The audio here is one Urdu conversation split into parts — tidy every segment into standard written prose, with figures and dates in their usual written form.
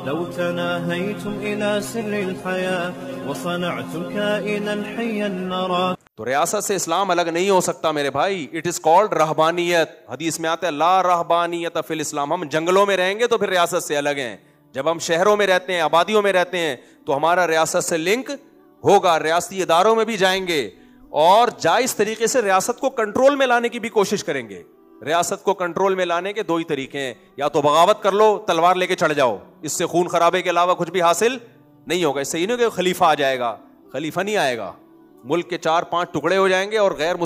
لو تناهيتم إلى سر الحياة وصنعتم كائنا حيا نرى. تو ریاست سے اسلام الگ نہیں ہو سکتا میرے بھائی. اٹ از کالڈ رہبانیت. حدیث میں آتا ہے لا رہبانیت فی الاسلام. ہم جنگلوں میں رہیں گے تو پھر ریاست سے الگ ہیں. جب ہم شہروں میں رہتے ہیں, آبادیوں میں رہتے ہیں, تو ہمارا ریاست سے لنک ہوگا. ریاستی اداروں میں بھی جائیں گے اور جائز طریقے سے ریاست کو کنٹرول میں لانے کی بھی کوشش کریں گے. ریاست کو کنٹرول میں لانے کے دو ہی طریقے ہیں, یا تو بغاوت کر لو, تلوار لے کے چڑھ جاؤ, اس سے خون خرابے کے علاوہ کچھ بھی حاصل نہیں ہوگا. اس سے یہ نہیں کہ خلیفہ آ جائے گا, خلیفہ نہیں آئے گا. ملک کے 4-5 ٹکڑے ہو جائیں گے اور غیر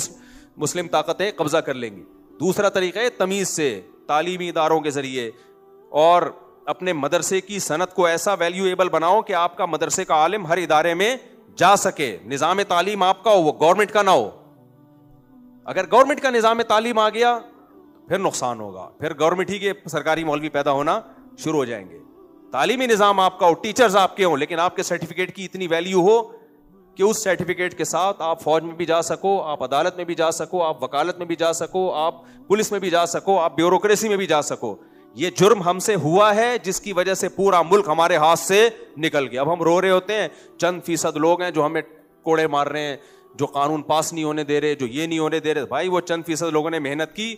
مسلم طاقتیں قبضہ کر لیں گی. دوسرا طریقہ ہے تمیز سے, تعلیمی اداروں کے ذریعے, اور اپنے مدرسے کی صنعت کو ایسا ویلیویبل بناؤ کہ آپ کا مدرسے کا عالم ہر ادارے میں جا سکے. نظام تعلیم آپ کا ہو, وہ گورنمنٹ کا نہ ہو. اگر گورنمنٹ کا نظام تعلیم آ گیا پھر نقصان ہوگا, پھر گورنمنٹ ہی کے سرکاری مولوی پیدا ہونا شروع ہو جائیں گے. تعلیمی نظام آپ کا ہو, ٹیچرز آپ کے ہوں, لیکن آپ کے سرٹیفکیٹ کی اتنی ویلیو ہو کہ اس سرٹیفکیٹ کے ساتھ آپ فوج میں بھی جا سکو, آپ عدالت میں بھی جا سکو, آپ وکالت میں بھی جا سکو, آپ پولیس میں بھی جا سکو, آپ بیوروکریسی میں بھی جا سکو. یہ جرم ہم سے ہوا ہے جس کی وجہ سے پورا ملک ہمارے ہاتھ سے نکل گیا. اب ہم رو رہے ہوتے ہیں, چند فیصد لوگ ہیں جو ہمیں کوڑے مار رہے ہیں, جو قانون پاس نہیں ہونے دے رہے, جو یہ نہیں ہونے دے رہے. بھائی وہ چند فیصد لوگوں نے محنت کی,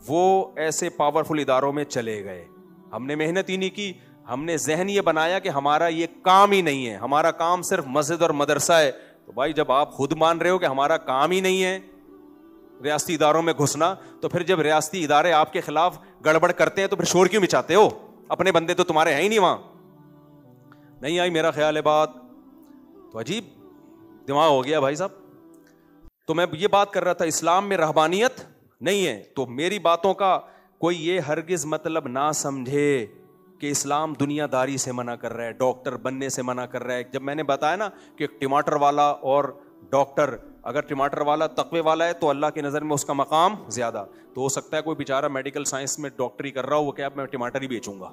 وہ ایسے پاورفل اداروں میں چلے گئے. ہم نے محنت ہی نہیں کی. ہم نے ذہن یہ بنایا کہ ہمارا یہ کام ہی نہیں ہے, ہمارا کام صرف مسجد اور مدرسہ ہے. تو بھائی جب آپ خود مان رہے ہو کہ ہمارا کام ہی نہیں ہے ریاستی اداروں میں گھسنا, تو پھر جب ریاستی ادارے آپ کے خلاف گڑبڑ کرتے ہیں تو پھر شور کیوں مچاتے ہو؟ اپنے بندے تو تمہارے ہیں ہی نہیں وہاں. نہیں آئی میرا خیال ہے بات؟ تو عجیب دماغ ہو گیا بھائی صاحب. تو میں یہ بات کر رہا تھا, اسلام میں رہبانیت نہیں ہے. تو میری باتوں کا کوئی یہ ہرگز مطلب نہ سمجھے کہ اسلام دنیا داری سے منع کر رہا ہے, ڈاکٹر بننے سے منع کر رہا ہے. جب میں نے بتایا نا کہ ٹماٹر والا اور ڈاکٹر, اگر ٹماٹر والا تقوی والا ہے تو اللہ کی نظر میں اس کا مقام زیادہ. تو ہو سکتا ہے کوئی بیچارہ میڈیکل سائنس میں ڈاکٹری کر رہا ہو, وہ کہ اب میں ٹماٹر ہی بیچوں گا.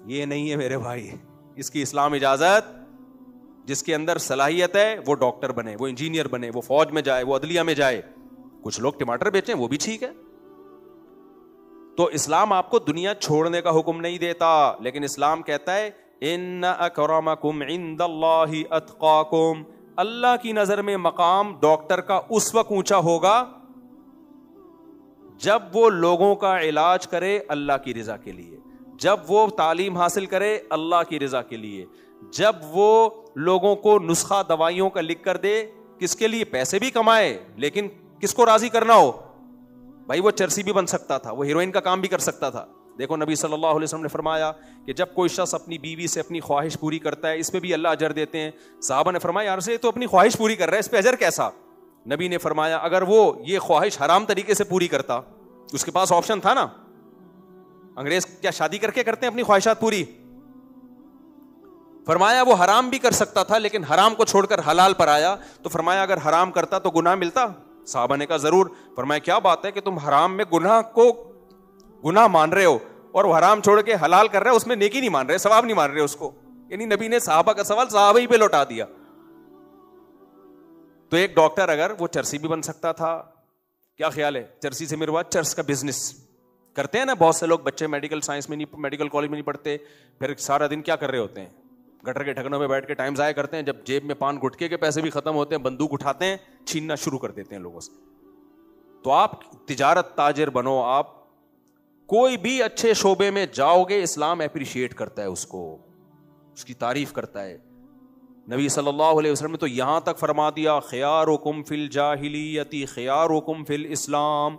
یہ نہیں ہے میرے بھائی, اس کی اسلام اجازت. جس کے اندر صلاحیت ہے وہ ڈاکٹر بنے, وہ انجینئر بنے, وہ فوج میں جائے, وہ عدلیہ میں جائے. کچھ لوگ ٹماٹر بیچیں وہ بھی ٹھیک ہے. تو اسلام آپ کو دنیا چھوڑنے کا حکم نہیں دیتا, لیکن اسلام کہتا ہے ان اکرمکم عند اللہ اتقاکم. اللہ کی نظر میں مقام ڈاکٹر کا اس وقت اونچا ہوگا جب وہ لوگوں کا علاج کرے اللہ کی رضا کے لیے, جب وہ تعلیم حاصل کرے اللہ کی رضا کے لیے, جب وہ لوگوں کو نسخہ دوائیوں کا لکھ کر دے. کس کے لیے؟ پیسے بھی کمائے, لیکن کس کو راضی کرنا ہو. بھائی وہ چرسی بھی بن سکتا تھا, وہ ہیروئن کا کام بھی کر سکتا تھا. دیکھو نبی صلی اللہ علیہ وسلم نے فرمایا کہ جب کوئی شخص اپنی بیوی سے اپنی خواہش پوری کرتا ہے اس پہ بھی اللہ اجر دیتے ہیں. صحابہ نے فرمایا یار سے تو اپنی خواہش پوری کر رہا ہے, اس پہ اجر کیسا؟ نبی نے فرمایا اگر وہ یہ خواہش حرام طریقے سے پوری کرتا, اس کے پاس آپشن تھا نا. انگریز کیا شادی کر کے کرتے ہیں اپنی خواہشات پوری؟ فرمایا وہ حرام بھی کر سکتا تھا, لیکن حرام کو چھوڑ کر حلال پر آیا. تو فرمایا اگر حرام کرتا تو گناہ ملتا؟ صحابہ نے کہا ضرور. فرمایا کیا بات ہے کہ تم حرام میں گناہ کو گناہ مان رہے ہو اور وہ حرام چھوڑ کے حلال کر رہے ہو, اس میں نیکی نہیں مان رہے, ثواب نہیں مان رہے اس کو. یعنی نبی نے صحابہ کا سوال صحابہ ہی پہ لوٹا دیا. تو ایک ڈاکٹر اگر وہ چرسی بھی بن سکتا تھا. کیا خیال ہے؟ چرسی سے میرے بعد چرس کا بزنس کرتے ہیں نا بہت سے لوگ. بچے میڈیکل سائنس میں نہیں, میڈیکل کالج میں نہیں پڑھتے, پھر سارا دن کیا کر رہے ہوتے ہیں؟ گٹر کے ٹھکانوں میں بیٹھ کے ٹائم ضائع کرتے ہیں. جب جیب میں پان گٹکے کے پیسے بھی ختم ہوتے ہیں, بندوق اٹھاتے ہیں, چھیننا شروع کر دیتے ہیں لوگوں سے. تو آپ تجارت تاجر بنو, آپ کوئی بھی اچھے شعبے میں جاؤ گے, اسلام اپریشیٹ کرتا ہے اس کو, اس کی تعریف کرتا ہے. نبی صلی اللہ علیہ وسلم نے تو یہاں تک فرما دیا خیارکم فی الجاہلیت خیارکم فی الاسلام.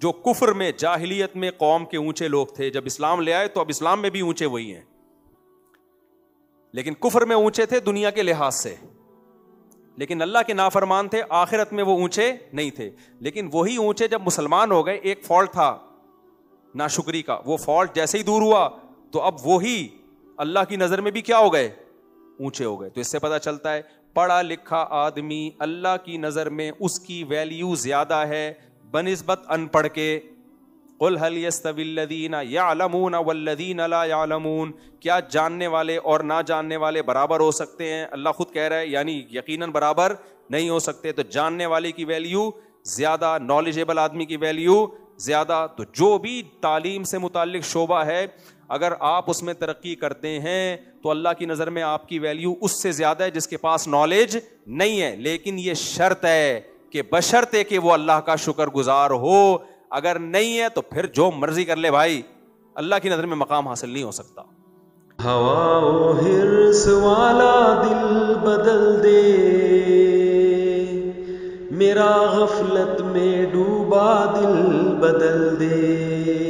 جو کفر میں جاہلیت میں قوم کے اونچے لوگ تھے, جب اسلام لے آئے تو اب اسلام میں بھی اونچے وہی ہیں, لیکن کفر میں اونچے تھے دنیا کے لحاظ سے, لیکن اللہ کے نافرمان تھے, آخرت میں وہ اونچے نہیں تھے. لیکن وہی اونچے جب مسلمان ہو گئے, ایک فالٹ تھا ناشکری کا, وہ فالٹ جیسے ہی دور ہوا تو اب وہی اللہ کی نظر میں بھی کیا ہو گئے؟ اونچے ہو گئے. تو اس سے پتہ چلتا ہے پڑھا لکھا آدمی اللہ کی نظر میں اس کی ویلیو زیادہ ہے بنسبت ان پڑھ کے. قل هل يستوي الذين يعلمون والذين لا يعلمون. کیا جاننے والے اور نہ جاننے والے برابر ہو سکتے ہیں؟ اللہ خود کہہ رہا ہے یعنی یقیناً برابر نہیں ہو سکتے. تو جاننے والے کی ویلیو زیادہ, نالجیبل آدمی کی ویلیو زیادہ. تو جو بھی تعلیم سے متعلق شعبہ ہے اگر آپ اس میں ترقی کرتے ہیں تو اللہ کی نظر میں آپ کی ویلیو اس سے زیادہ ہے جس کے پاس نالج نہیں ہے. لیکن یہ شرط ہے کہ بشرطے کہ وہ اللہ کا شکر گزار ہو. اگر نہیں ہے تو پھر جو مرضی کر لے بھائی, اللہ کی نظر میں مقام حاصل نہیں ہو سکتا. ہوا و حرص والا دل بدل دے, میرا غفلت میں ڈوبا دل بدل دے.